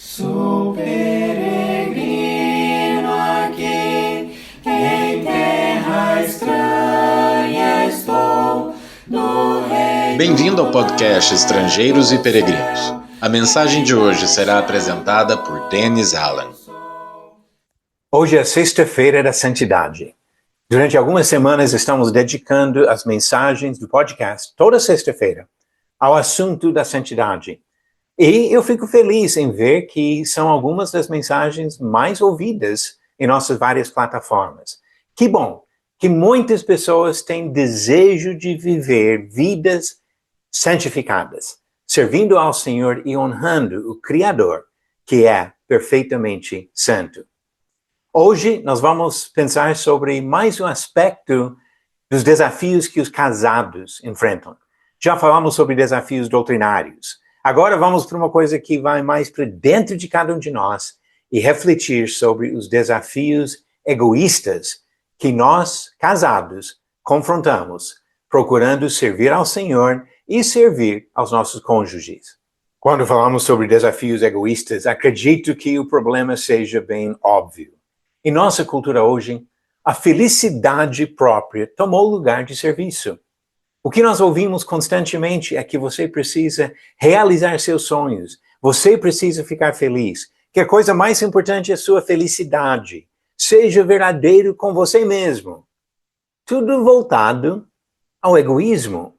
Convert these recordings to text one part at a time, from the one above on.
Sou peregrino aqui, em terra estranha estou, no reino. Bem-vindo ao podcast Estrangeiros e Peregrinos. A mensagem de hoje será apresentada por Dennis Allen. Hoje é sexta-feira da Santidade. Durante algumas semanas estamos dedicando as mensagens do podcast, toda sexta-feira, ao assunto da santidade. E eu fico feliz em ver que são algumas das mensagens mais ouvidas em nossas várias plataformas. Que bom que muitas pessoas têm desejo de viver vidas santificadas, servindo ao Senhor e honrando o Criador, que é perfeitamente santo. Hoje nós vamos pensar sobre mais um aspecto dos desafios que os casados enfrentam. Já falamos sobre desafios doutrinários. Agora vamos para uma coisa que vai mais para dentro de cada um de nós e refletir sobre os desafios egoístas que nós, casados, confrontamos, procurando servir ao Senhor e servir aos nossos cônjuges. Quando falamos sobre desafios egoístas, acredito que o problema seja bem óbvio. Em nossa cultura hoje, a felicidade própria tomou lugar de serviço. O que nós ouvimos constantemente é que você precisa realizar seus sonhos, você precisa ficar feliz, que a coisa mais importante é a sua felicidade. Seja verdadeiro com você mesmo. Tudo voltado ao egoísmo.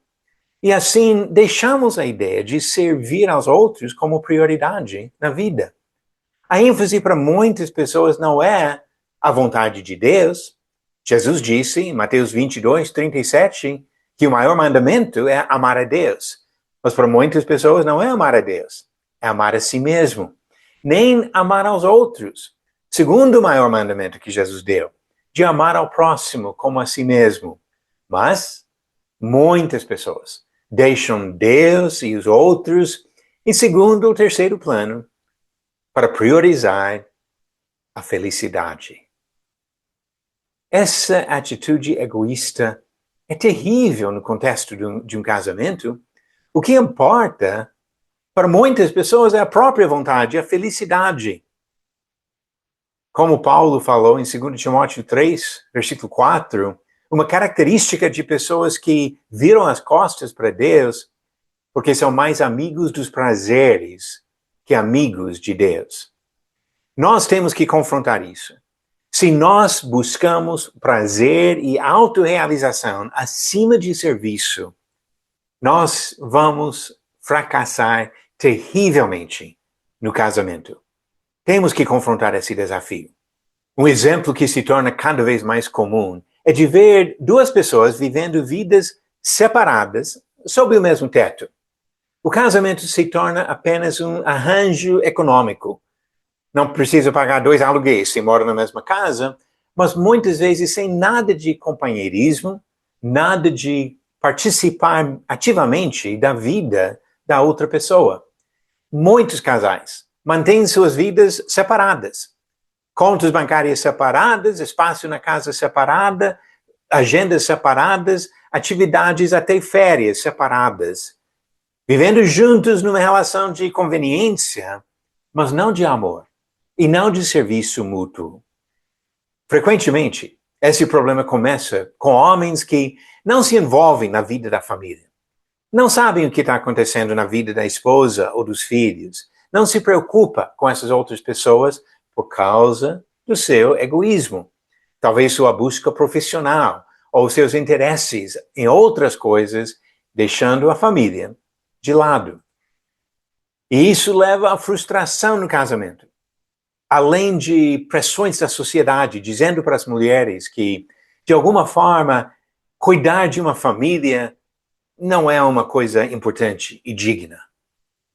E assim, deixamos a ideia de servir aos outros como prioridade na vida. A ênfase para muitas pessoas não é a vontade de Deus. Jesus disse em Mateus 22:37, que o maior mandamento é amar a Deus. Mas para muitas pessoas não é amar a Deus, é amar a si mesmo. Nem amar aos outros. Segundo o maior mandamento que Jesus deu, de amar ao próximo como a si mesmo. Mas muitas pessoas deixam Deus e os outros em segundo ou terceiro plano para priorizar a felicidade. Essa atitude egoísta é terrível no contexto de um casamento. O que importa para muitas pessoas é a própria vontade, a felicidade. Como Paulo falou em 2 Timóteo 3, versículo 4, uma característica de pessoas que viram as costas para Deus porque são mais amigos dos prazeres que amigos de Deus. Nós temos que confrontar isso. Se nós buscamos prazer e autorrealização acima de serviço, nós vamos fracassar terrivelmente no casamento. Temos que confrontar esse desafio. Um exemplo que se torna cada vez mais comum é de ver duas pessoas vivendo vidas separadas sob o mesmo teto. O casamento se torna apenas um arranjo econômico. Não precisa pagar 2 aluguéis se moram na mesma casa, mas muitas vezes sem nada de companheirismo, nada de participar ativamente da vida da outra pessoa. Muitos casais mantêm suas vidas separadas. Contas bancárias separadas, espaço na casa separada, agendas separadas, atividades até férias separadas. Vivendo juntos numa relação de conveniência, mas não de amor. E não de serviço mútuo. Frequentemente, esse problema começa com homens que não se envolvem na vida da família. Não sabem o que está acontecendo na vida da esposa ou dos filhos. Não se preocupa com essas outras pessoas por causa do seu egoísmo. Talvez sua busca profissional ou seus interesses em outras coisas, deixando a família de lado. E isso leva à frustração no casamento. Além de pressões da sociedade, dizendo para as mulheres que, de alguma forma, cuidar de uma família não é uma coisa importante e digna.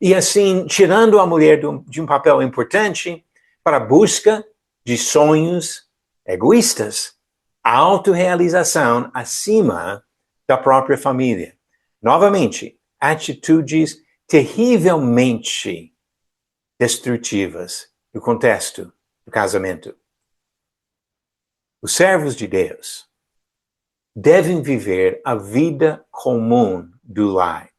E assim, tirando a mulher de um papel importante para a busca de sonhos egoístas, a autorrealização acima da própria família. Novamente, atitudes terrivelmente destrutivas no contexto do casamento. Os servos de Deus devem viver a vida comum do lar.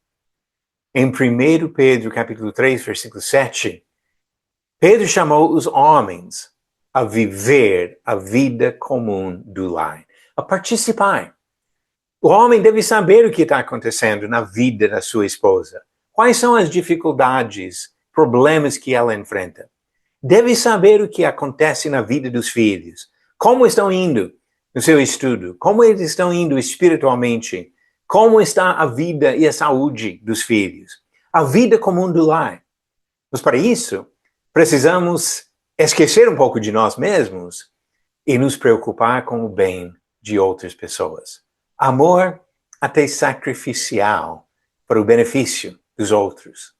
Em 1 Pedro capítulo 3, versículo 7, Pedro chamou os homens a viver a vida comum do lar, a participar. O homem deve saber o que está acontecendo na vida da sua esposa. Quais são as dificuldades, problemas que ela enfrenta. Deve saber o que acontece na vida dos filhos. Como estão indo no seu estudo? Como eles estão indo espiritualmente? Como está a vida e a saúde dos filhos? A vida comum do lar. Mas para isso, precisamos esquecer um pouco de nós mesmos e nos preocupar com o bem de outras pessoas. Amor até sacrificial para o benefício dos outros.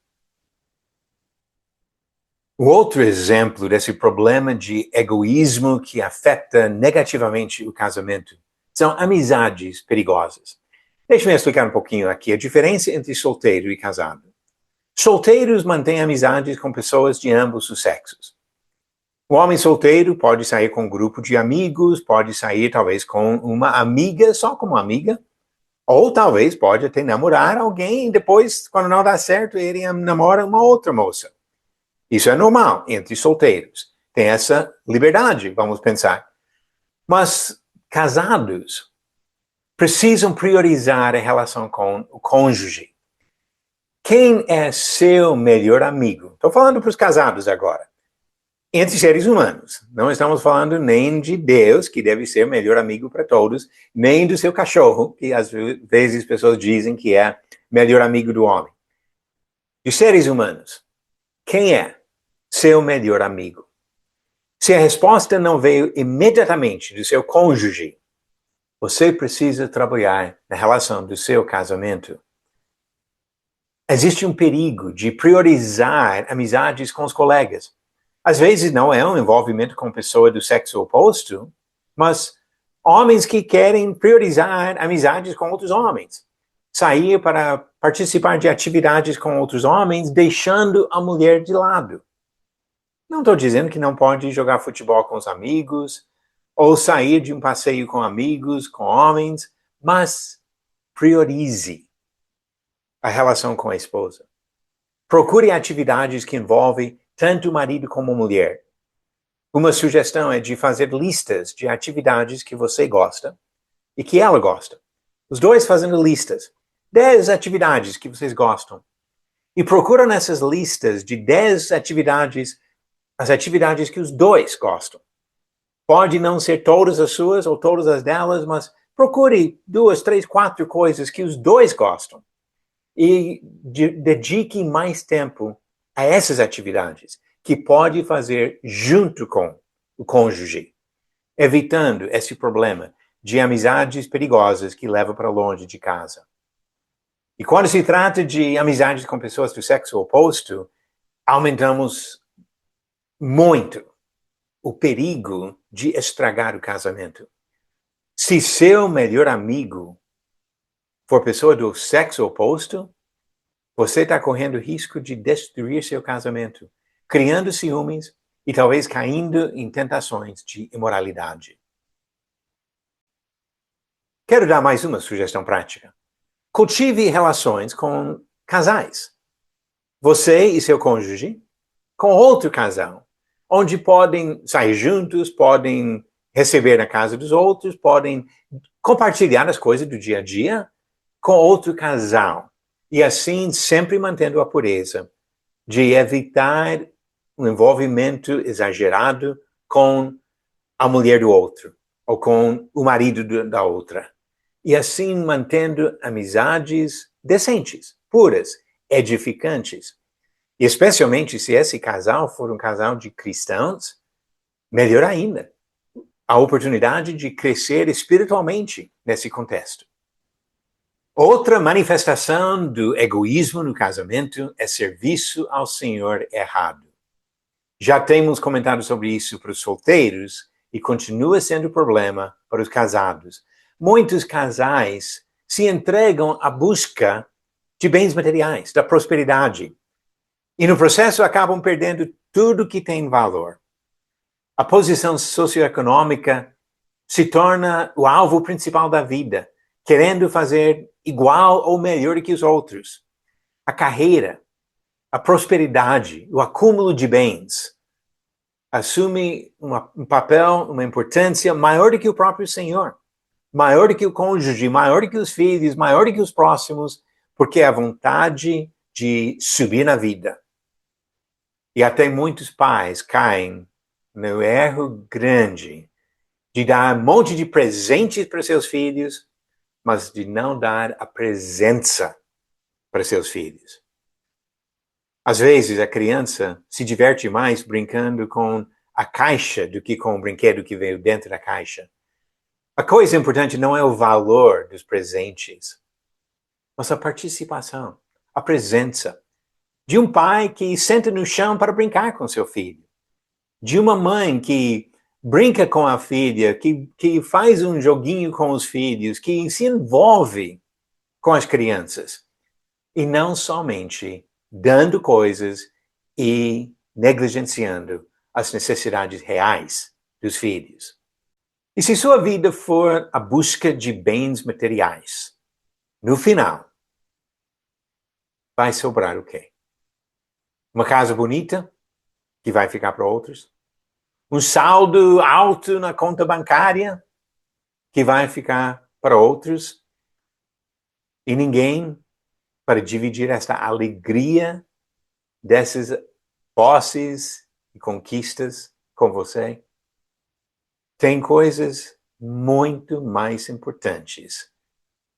O outro exemplo desse problema de egoísmo que afeta negativamente o casamento são amizades perigosas. Deixe-me explicar um pouquinho aqui a diferença entre solteiro e casado. Solteiros mantêm amizades com pessoas de ambos os sexos. O homem solteiro pode sair com um grupo de amigos, pode sair talvez com uma amiga, só como amiga, ou talvez pode até namorar alguém e depois, quando não dá certo, ele namora uma outra moça. Isso é normal entre solteiros. Tem essa liberdade, vamos pensar. Mas casados precisam priorizar a relação com o cônjuge. Quem é seu melhor amigo? Estou falando para os casados agora. Entre seres humanos. Não estamos falando nem de Deus, que deve ser o melhor amigo para todos, nem do seu cachorro, que às vezes pessoas dizem que é melhor amigo do homem. De seres humanos. Quem é seu melhor amigo? Se a resposta não veio imediatamente do seu cônjuge, você precisa trabalhar na relação do seu casamento. Existe um perigo de priorizar amizades com os colegas. Às vezes não é um envolvimento com pessoa do sexo oposto, mas homens que querem priorizar amizades com outros homens. Sair para participar de atividades com outros homens, deixando a mulher de lado. Não estou dizendo que não pode jogar futebol com os amigos, ou sair de um passeio com amigos, com homens, mas priorize a relação com a esposa. Procure atividades que envolvem tanto o marido como a mulher. Uma sugestão é de fazer listas de atividades que você gosta e que ela gosta. Os dois fazendo listas. 10 atividades que vocês gostam. E procura nessas listas de 10 atividades, as atividades que os dois gostam. Pode não ser todas as suas ou todas as delas, mas procure 2, 3, 4 coisas que os dois gostam. E dedique mais tempo a essas atividades, que pode fazer junto com o cônjuge, evitando esse problema de amizades perigosas que levam para longe de casa. E quando se trata de amizades com pessoas do sexo oposto, aumentamos muito o perigo de estragar o casamento. Se seu melhor amigo for pessoa do sexo oposto, você está correndo risco de destruir seu casamento, criando ciúmes e talvez caindo em tentações de imoralidade. Quero dar mais uma sugestão prática. Cultive relações com casais. Você e seu cônjuge, com outro casal, onde podem sair juntos, podem receber na casa dos outros, podem compartilhar as coisas do dia a dia com outro casal. E assim, sempre mantendo a pureza de evitar um envolvimento exagerado com a mulher do outro, ou com o marido da outra. E assim, mantendo amizades decentes, puras, edificantes. E especialmente se esse casal for um casal de cristãos, melhor ainda. A oportunidade de crescer espiritualmente nesse contexto. Outra manifestação do egoísmo no casamento é serviço ao Senhor errado. Já temos comentado sobre isso para os solteiros e continua sendo problema para os casados. Muitos casais se entregam à busca de bens materiais, da prosperidade. E no processo acabam perdendo tudo que tem valor. A posição socioeconômica se torna o alvo principal da vida, querendo fazer igual ou melhor que os outros. A carreira, a prosperidade, o acúmulo de bens assume um papel, uma importância maior do que o próprio Senhor, maior do que o cônjuge, maior do que os filhos, maior do que os próximos, porque é a vontade de subir na vida. E até muitos pais caem no erro grande de dar um monte de presentes para seus filhos, mas de não dar a presença para seus filhos. Às vezes, a criança se diverte mais brincando com a caixa do que com o brinquedo que veio dentro da caixa. A coisa importante não é o valor dos presentes, mas a participação, a presença de um pai que senta no chão para brincar com seu filho, de uma mãe que brinca com a filha, que faz um joguinho com os filhos, que se envolve com as crianças, e não somente dando coisas e negligenciando as necessidades reais dos filhos. E se sua vida for a busca de bens materiais, no final, vai sobrar o quê? Uma casa bonita, que vai ficar para outros? Um saldo alto na conta bancária, que vai ficar para outros? E ninguém para dividir esta alegria dessas posses e conquistas com você? Tem coisas muito mais importantes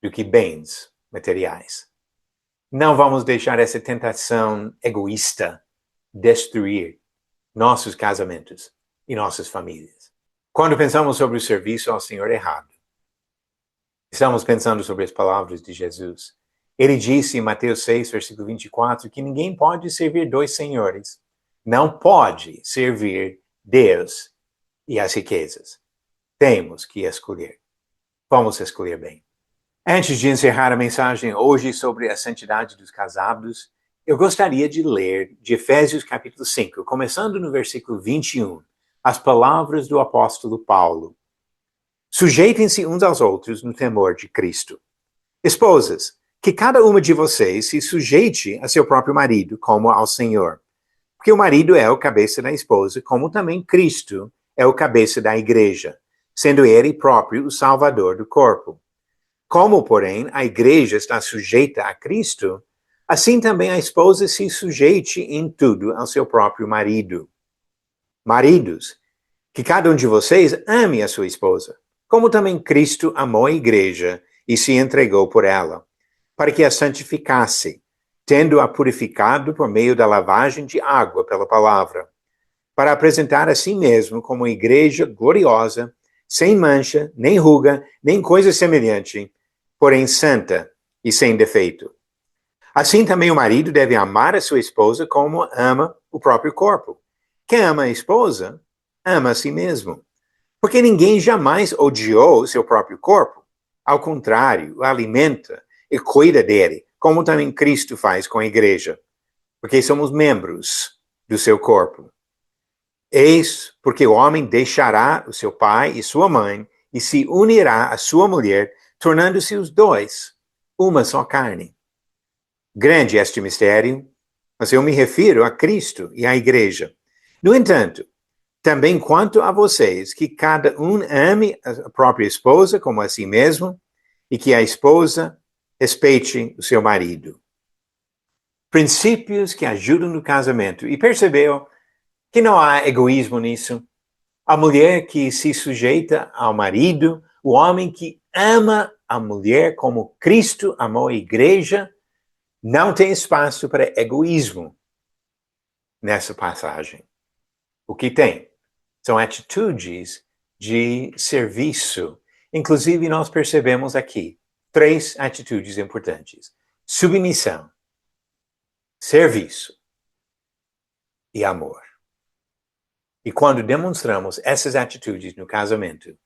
do que bens materiais. Não vamos deixar essa tentação egoísta destruir nossos casamentos e nossas famílias. Quando pensamos sobre o serviço ao Senhor errado, estamos pensando sobre as palavras de Jesus. Ele disse em Mateus 6, versículo 24, que ninguém pode servir dois senhores. Não pode servir Deus e as riquezas. Temos que escolher. Vamos escolher bem. Antes de encerrar a mensagem hoje sobre a santidade dos casados, eu gostaria de ler de Efésios capítulo 5, começando no versículo 21, as palavras do apóstolo Paulo. Sujeitem-se uns aos outros no temor de Cristo. Esposas, que cada uma de vocês se sujeite a seu próprio marido, como ao Senhor. Porque o marido é o cabeça da esposa, como também Cristo é o cabeça da igreja, sendo ele próprio o salvador do corpo. Como, porém, a igreja está sujeita a Cristo, assim também a esposa se sujeite em tudo ao seu próprio marido. Maridos, que cada um de vocês ame a sua esposa, como também Cristo amou a igreja e se entregou por ela, para que a santificasse, tendo-a purificado por meio da lavagem de água pela palavra, para apresentar a si mesmo como igreja gloriosa, sem mancha, nem ruga, nem coisa semelhante, porém santa e sem defeito. Assim também o marido deve amar a sua esposa como ama o próprio corpo. Quem ama a esposa, ama a si mesmo. Porque ninguém jamais odiou o seu próprio corpo. Ao contrário, o alimenta e cuida dele, como também Cristo faz com a igreja. Porque somos membros do seu corpo. Eis porque o homem deixará o seu pai e sua mãe e se unirá à sua mulher, tornando-se os dois uma só carne. Grande é este mistério, mas eu me refiro a Cristo e à igreja. No entanto, também quanto a vocês, que cada um ame a própria esposa como a si mesmo, e que a esposa respeite o seu marido. Princípios que ajudam no casamento. E percebeu que não há egoísmo nisso? A mulher que se sujeita ao marido, o homem que ama a mulher como Cristo amou a igreja, não tem espaço para egoísmo nessa passagem. O que tem são atitudes de serviço. Inclusive, nós percebemos aqui 3 atitudes importantes: submissão, serviço e amor. E quando demonstramos essas atitudes no casamento,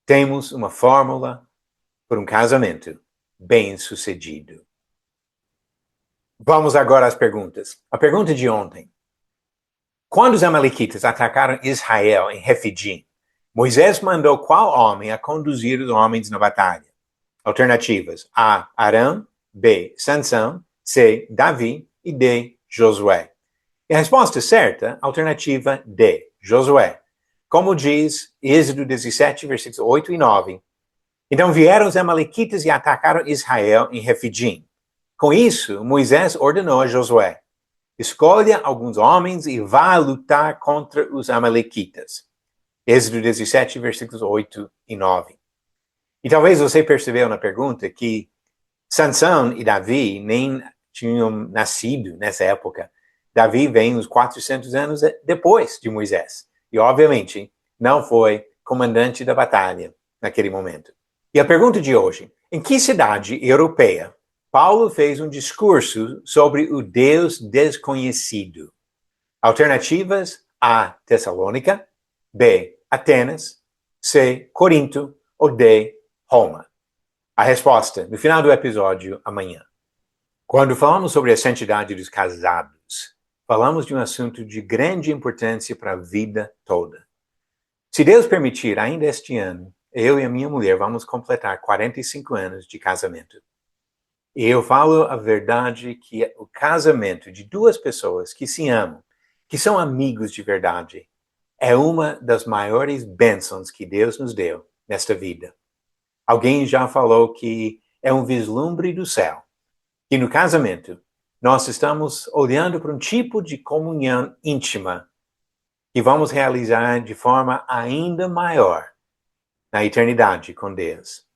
temos uma fórmula para um casamento bem-sucedido. Vamos agora às perguntas. A pergunta de ontem. Quando os amalequitas atacaram Israel em Refidim, Moisés mandou qual homem a conduzir os homens na batalha? Alternativas: A. Arão, B. Sansão, C. Davi e D. Josué. E a resposta certa, alternativa D. Josué. Como diz Êxodo 17, versículos 8 e 9. Então vieram os amalequitas e atacaram Israel em Refidim. Com isso, Moisés ordenou a Josué: escolha alguns homens e vá lutar contra os amalequitas. Êxodo 17, versículos 8 e 9. E talvez você percebeu na pergunta que Sansão e Davi nem tinham nascido nessa época. Davi vem uns 400 anos depois de Moisés. E, obviamente, não foi comandante da batalha naquele momento. E a pergunta de hoje: em que cidade europeia Paulo fez um discurso sobre o Deus desconhecido? Alternativas: A. Tessalônica, B. Atenas, C. Corinto ou D. Roma. A resposta no final do episódio amanhã. Quando falamos sobre a santidade dos casados, falamos de um assunto de grande importância para a vida toda. Se Deus permitir, ainda este ano, eu e a minha mulher vamos completar 45 anos de casamento. E eu falo a verdade que o casamento de duas pessoas que se amam, que são amigos de verdade, é uma das maiores bênçãos que Deus nos deu nesta vida. Alguém já falou que é um vislumbre do céu, que no casamento nós estamos olhando para um tipo de comunhão íntima que vamos realizar de forma ainda maior na eternidade com Deus.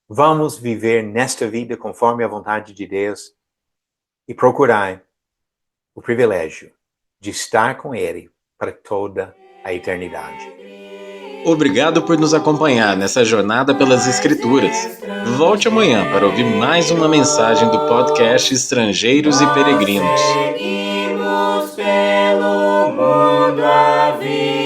Vamos viver nesta vida conforme a vontade de Deus e procurar o privilégio de estar com Ele para toda a eternidade. Obrigado por nos acompanhar nessa jornada pelas Escrituras. Volte amanhã para ouvir mais uma mensagem do podcast Estrangeiros e Peregrinos. Seguimos pelo mundo a vida.